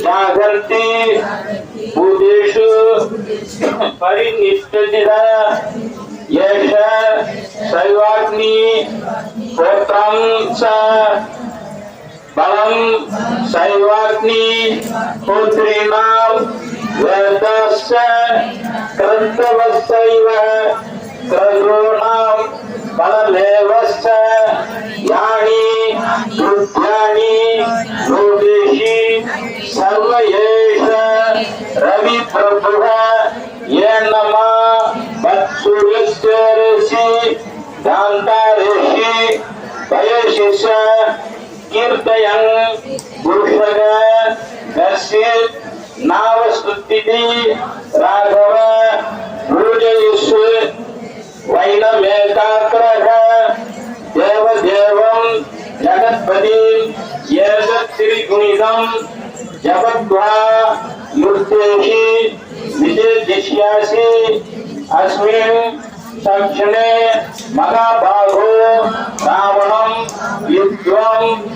जागर्ति भूतेषु परिनिष्ठिता यश शैवाग्नि होत्रं च बलं शैवाग्नि होत्रीणां वेदस्य क्रतवस्यैव क्रतॄणां बलमेवश्च यानि कृत्यानि लोकेषु सर्व एष रविप्रभुः येन मत्सूर्यस्य ऋषि गान्धारेषि वयशिष कीर्तयन् पुरुषः कश्चित् नावस्तुतिः राघव पूजयिष् वैनमेकाग्रः देवदेवं जगत्पतिं एतत् त्रिगुणितं जपत्वा मूर्तेषि विजयिष्यासि अस्मिन् क्षणे महाभारत